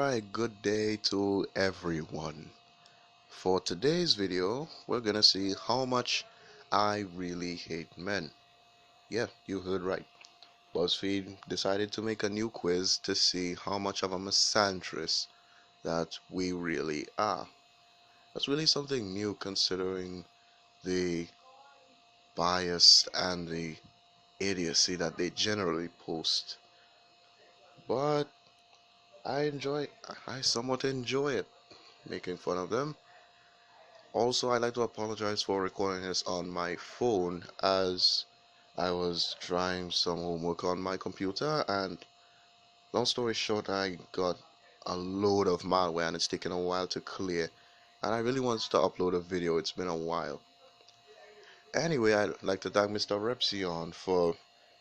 Alright, good day to everyone. For today's video, we're gonna see how much I really hate men. Yeah, you heard right. Buzzfeed decided to make a new quiz to see how much of a misandrist that we really are. That's really something new considering the bias and the idiocy that they generally post. But I somewhat enjoy it, making fun of them. Also, I'd like to apologize for recording this on my phone as I was trying some homework on my computer, and long story short, I got a load of malware and it's taken a while to clear. And I really wanted to upload a video, it's been a while. Anyway, I'd like to thank Mr. Repzion for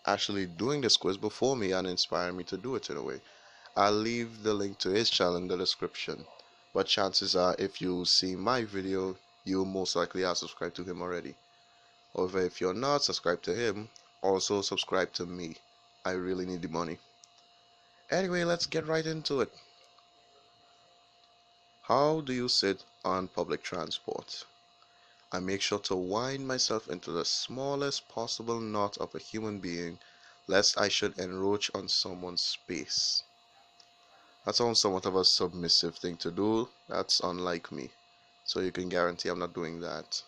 actually doing this quiz before me and inspiring me to do it in a way. I'll leave the link to his channel in the description, but chances are if you see my video, you most likely are subscribed to him already. However, if you're not subscribed to him, also subscribe to me. I really need the money. Anyway, let's get right into it. How do you sit on public transport? I make sure to wind myself into the smallest possible knot of a human being, lest I should encroach on someone's space. That sounds somewhat of a submissive thing to do. That's unlike me. So you can guarantee I'm not doing that.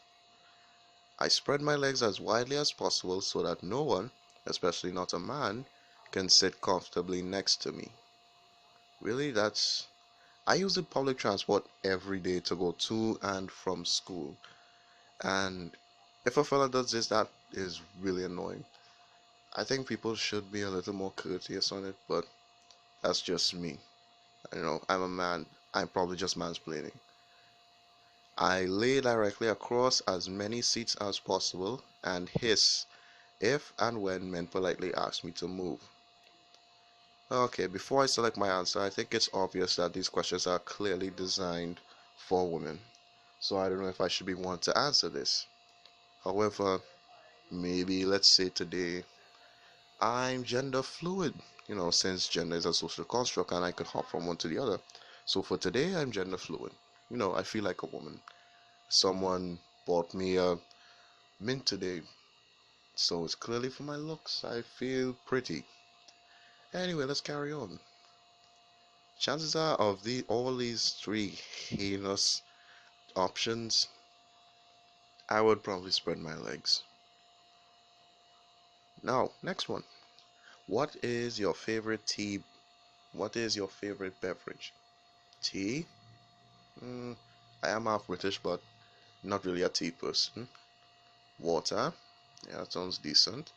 I spread my legs as widely as possible so that no one, especially not a man, can sit comfortably next to me. Really, I use the public transport every day to go to and from school. And if a fella does this, that is really annoying. I think people should be a little more courteous on it, but that's just me. I'm a man. I'm probably just mansplaining. I lay directly across as many seats as possible and hiss if and when men politely ask me to move. Okay, before I select my answer, I think it's obvious that these questions are clearly designed for women. So I don't know if I should be one to answer this. However, maybe let's say today I'm gender fluid, since gender is a social construct and I could hop from one to the other. So for today, I'm gender fluid. I feel like a woman. Someone bought me a mint today, so it's clearly for my looks. I feel pretty. Anyway, let's carry on. Chances are of all these three heinous options, I would probably spread my legs. Now, next one. What is your favorite tea? What is your favorite beverage? Tea? I am half British, but not really a tea person. Water? Yeah, that sounds decent.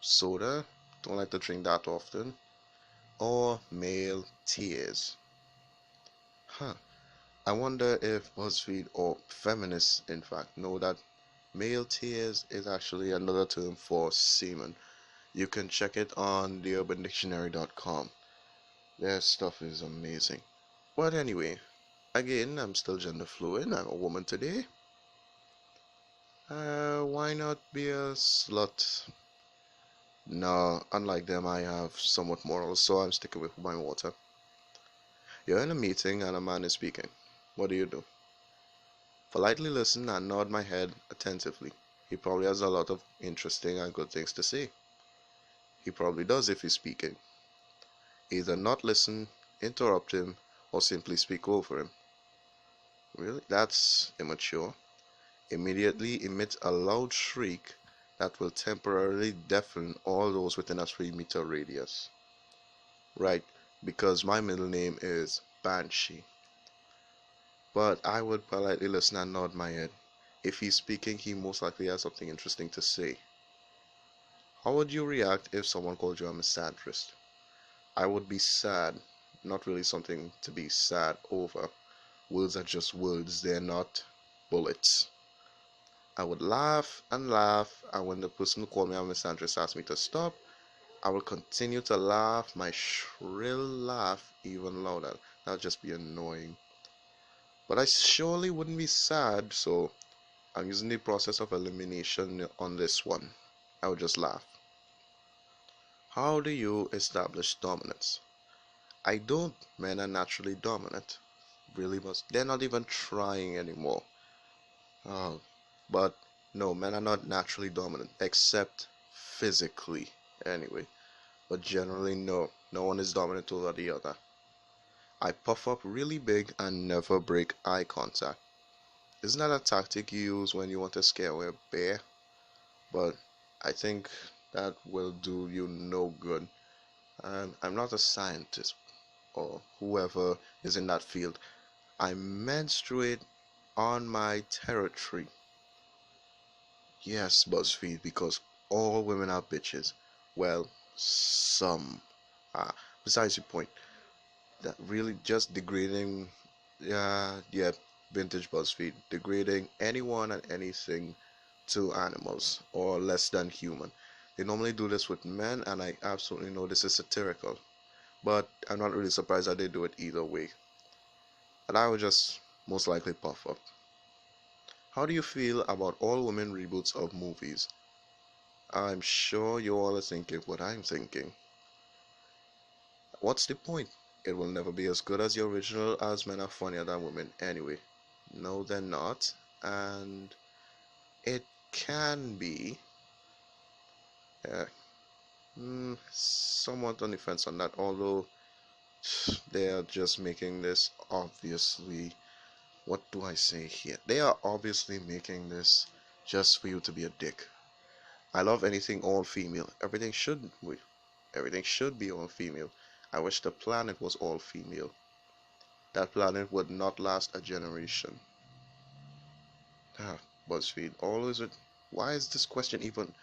Soda? Don't like to drink that often. Or male tears? Huh. I wonder if BuzzFeed or feminists, in fact, know that male tears is actually another term for semen. You can check it on theurbandictionary.com. Their stuff is amazing. But anyway, again, I'm still gender fluid. I'm a woman today. Why not be a slut? No, unlike them, I have somewhat morals, so I'm sticking with my water. You're in a meeting and a man is speaking. What do? Politely listen and nod my head attentively. He probably has a lot of interesting and good things to say. He probably does if he's speaking. Either not listen, interrupt him, or simply speak over him. Really? That's immature. Immediately emit a loud shriek that will temporarily deafen all those within a 3-meter radius. Right, because my middle name is Banshee. But I would politely listen and nod my head. If he's speaking, he most likely has something interesting to say. How would you react if someone called you a misandrist? I would be sad. Not really something to be sad over. Words are just words, they're not bullets. I would laugh, and when the person who called me a misandrist asked me to stop, I will continue to laugh, my shrill laugh even louder. That would just be annoying. But I surely wouldn't be sad, so I'm using the process of elimination on this one. I would just laugh. How do you establish dominance? I don't. Men are naturally dominant. Really must. They're not even trying anymore. Oh, but no, men are not naturally dominant, except physically, anyway. But generally, no. No one is dominant over the other. I puff up really big and never break eye contact. Isn't that a tactic you use when you want to scare away a bear? But I think that will do you no good. I'm not a scientist or whoever is in that field. I menstruate on my territory. Yes, Buzzfeed, because all women are bitches. Well, some. Ah, besides the point, that really just degrading, yeah, vintage Buzzfeed, degrading anyone and anything to animals or less than human. They normally do this with men, and I absolutely know this is satirical, but I'm not really surprised that they do it either way. And I would just most likely puff up. How do you feel about all women reboots of movies? I'm sure you all are thinking what I'm thinking. What's the point? It will never be as good as the original, as men are funnier than women anyway. No, they're not. And it can be uh, somewhat on the fence on that, although they are just making this obviously. What do I say here? They are obviously making this just for you to be a dick. I love anything all female. Everything should be all female. I wish the planet was all female. That planet would not last a generation. Ah, BuzzFeed, always with. Why is this question even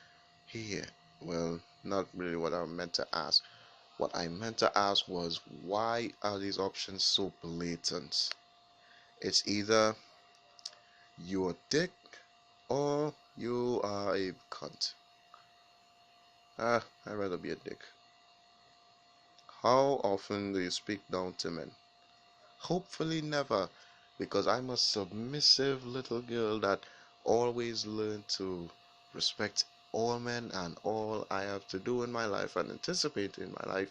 here? Well, not really what I meant to ask. What I meant to ask was, why are these options so blatant? It's either you're a dick or you are a cunt. I'd rather be a dick. How often do you speak down to men? Hopefully never, because I'm a submissive little girl that always learned to respect all men, and all I have to do in my life and anticipate in my life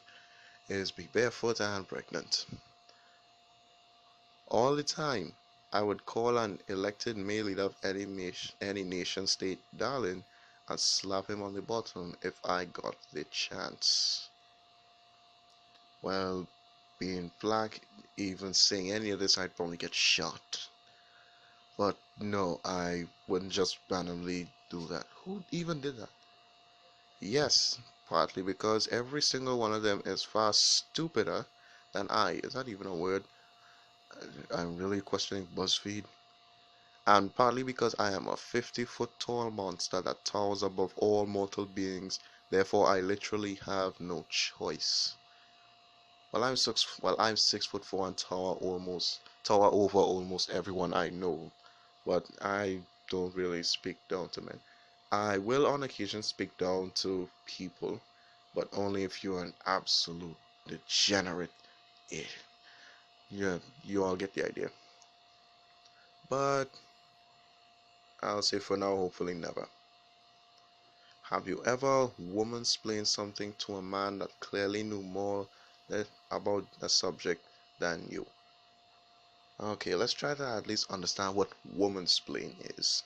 is be barefoot and pregnant. All the time, I would call an elected male leader of any nation state darling and slap him on the bottom if I got the chance. Well, being black, even saying any of this, I'd probably get shot. But no, I wouldn't just randomly do that. Who even did that? Yes, partly because every single one of them is far stupider than I. Is that even a word? I'm really questioning BuzzFeed. And partly because I am a 50-foot tall monster that towers above all mortal beings, therefore I literally have no choice. Well, I'm 6'4" and tower over almost everyone I know, but I don't really speak down to men. I will on occasion speak down to people, but only if you're an absolute degenerate. Eh, yeah, you all get the idea. But I'll say for now, hopefully never. Have you ever woman-splained something to a man that clearly knew more about the subject than you? Okay, let's try to at least understand what woman-splain is.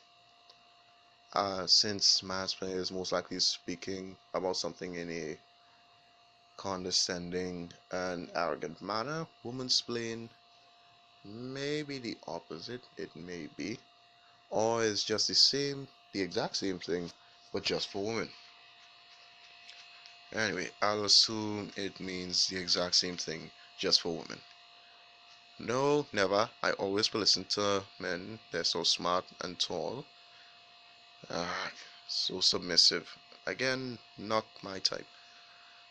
Since mansplain is most likely speaking about something in a condescending and arrogant manner, woman-splain may be the opposite. It may be, or it's just the exact same thing, but just for women. Anyway, I'll assume it means the exact same thing, just for women. No, never. I always listen to men. They're so smart and tall. Ah, so submissive. Again, not my type.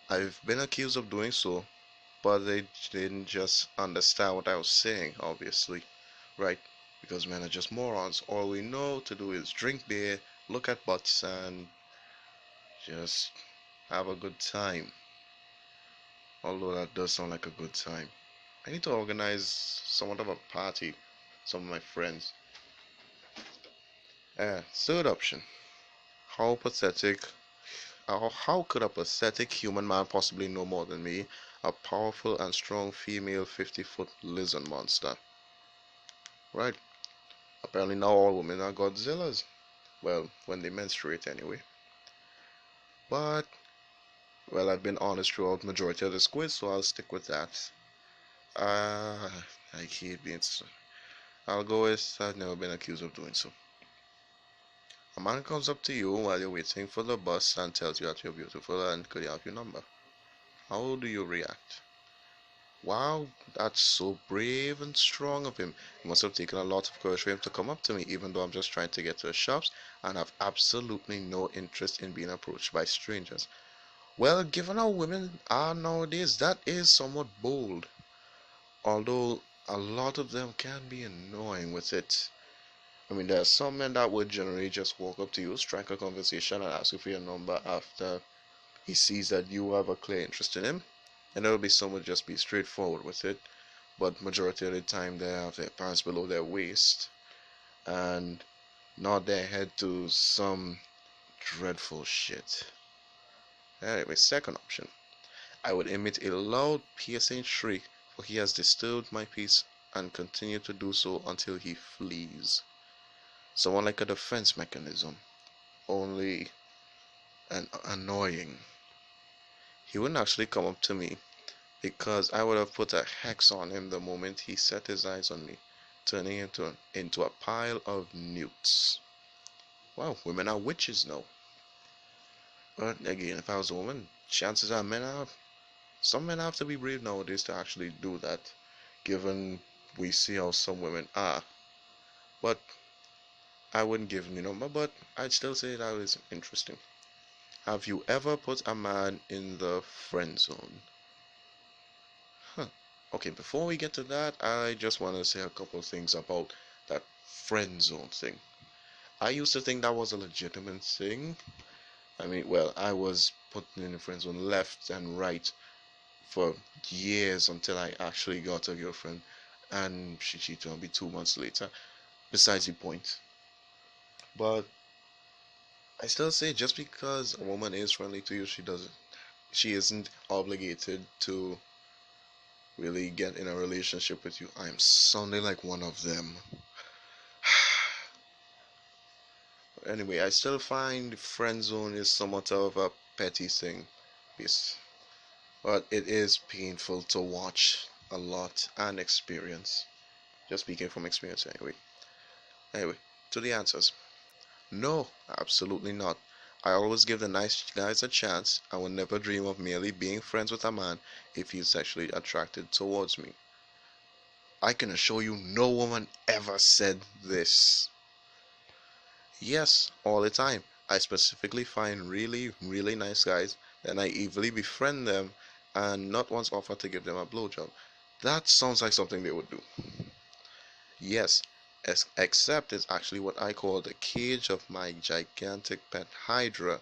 I've been accused of doing so, but they didn't just understand what I was saying, obviously. Right? Because men are just morons. All we know to do is drink beer, look at butts, and just have a good time. Although that does sound like a good time. I need to organize somewhat of a party, some of my friends. Third option. How pathetic, how could a pathetic human man possibly know more than me? a powerful and strong female 50-foot lizard monster. Right. Apparently now all women are Godzillas. Well, when they menstruate anyway. But, well, I've been honest throughout majority of this quiz, so I'll stick with that. Uh, I hate being. I'll go with I've never been accused of doing so. A man comes up to you while you're waiting for the bus and tells you that you're beautiful and could he have your number. How do you react? Wow, that's so brave and strong of him. It must have taken a lot of courage for him to come up to me, even though I'm just trying to get to the shops and have absolutely no interest in being approached by strangers. Well, given how women are nowadays, that is somewhat bold. Although a lot of them can be annoying with it. I mean, there are some men that would generally just walk up to you, strike a conversation, and ask you for your number after he sees that you have a clear interest in him. And there will be some who would just be straightforward with it. But majority of the time, they have their pants below their waist and nod their head to some dreadful shit. Anyway, second option. I would emit a loud, piercing shriek, for he has disturbed my peace and continue to do so until he flees. Someone like a defense mechanism, only and annoying. He wouldn't actually come up to me because I would have put a hex on him the moment he set his eyes on me, turning him into a pile of newts. Wow, women are witches now. But again, if I was a woman, chances are some men have to be brave nowadays to actually do that, given we see how some women are. But I wouldn't give him the number, but I'd still say that was interesting. Have you ever put a man in the friend zone? Huh. Okay, before we get to that, I just want to say a couple of things about that friend zone thing. I used to think that was a legitimate thing. I mean, well, I was put in the friend zone left and right for years until I actually got a girlfriend, and she cheated on me 2 months later. Besides the point. But I still say just because a woman is friendly to you, she isn't obligated to really get in a relationship with you. I am sounding like one of them. Anyway, I still find friend zone is somewhat of a petty thing. Yes. But it is painful to watch a lot and experience. Just speaking from experience anyway. Anyway, to the answers. No, absolutely not. I always give the nice guys a chance. I would never dream of merely being friends with a man if he's sexually attracted towards me. I can assure you no woman ever said this. Yes, all the time. I specifically find really, really nice guys, then I evilly befriend them and not once offer to give them a blowjob. That sounds like something they would do. Yes, except it's actually what I call the cage of my gigantic pet Hydra,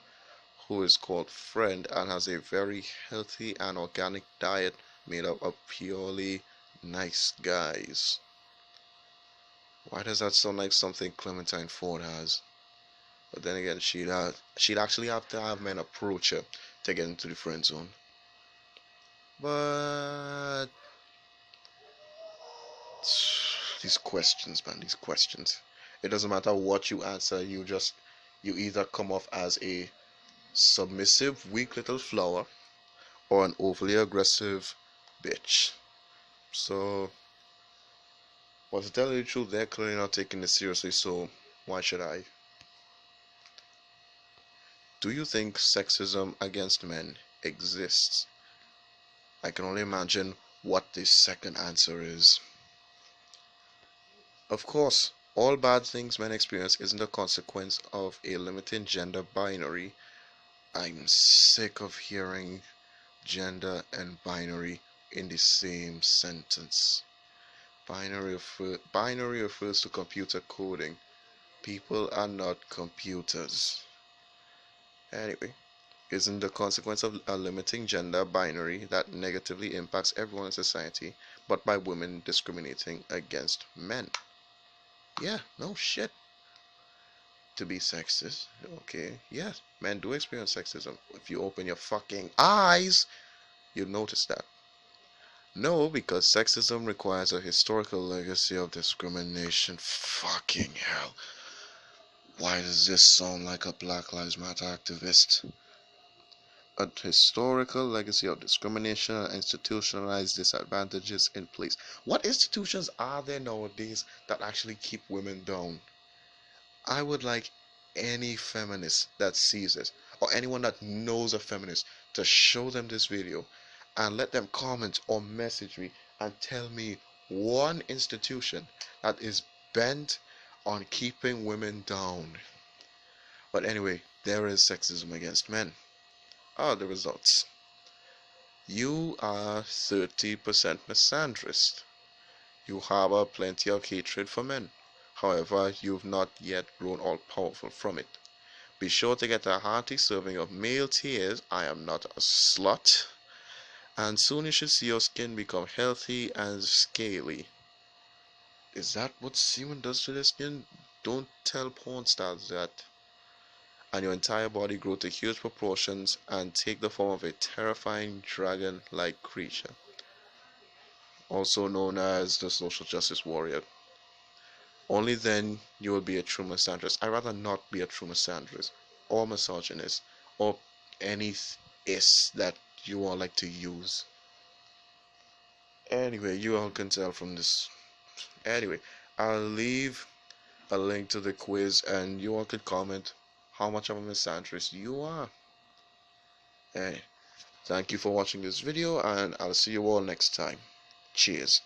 who is called Friend and has a very healthy and organic diet made up of purely nice guys. Why does that sound like something Clementine Ford has? But then again, she'd actually have to have men approach her to get into the friend zone. But these questions, man, these questions. It doesn't matter what you answer, you either come off as a submissive, weak little flower or an overly aggressive bitch. So, well, to tell you the truth, they're clearly not taking this seriously, so why should I? Do you think sexism against men exists? I can only imagine what the second answer is. Of course, all bad things men experience isn't a consequence of a limiting gender binary. I'm sick of hearing gender and binary in the same sentence. Binary refers to computer coding. People are not computers. Anyway, isn't the consequence of a limiting gender binary that negatively impacts everyone in society, but by women discriminating against men? Yeah, no shit. To be sexist, okay, yes, men do experience sexism. If you open your fucking eyes, you'll notice that. No, because sexism requires a historical legacy of discrimination. Fucking hell. Why does this sound like a Black Lives Matter activist? A historical legacy of discrimination and institutionalized disadvantages in place. What institutions are there nowadays that actually keep women down? I would like any feminist that sees this, or anyone that knows a feminist, to show them this video and let them comment or message me and tell me one institution that is bent on keeping women down. But anyway, there is sexism against men. Ah, the results. You are 30% misandrist. You harbor plenty of hatred for men. However, you've not yet grown all powerful from it. Be sure to get a hearty serving of male tears. I am not a slut. And soon you should see your skin become healthy and scaly. Is that what semen does to the skin? Don't tell porn stars that. And your entire body grow to huge proportions and take the form of a terrifying dragon-like creature, also known as the social justice warrior. Only then you will be a true misandrist. I'd rather not be a true misandrist or misogynist or any is that you all like to use. Anyway, you all can tell from this. Anyway, I'll leave a link to the quiz and you all can comment how much of a misandrist you are. Hey, thank you for watching this video and I'll see you all next time. Cheers.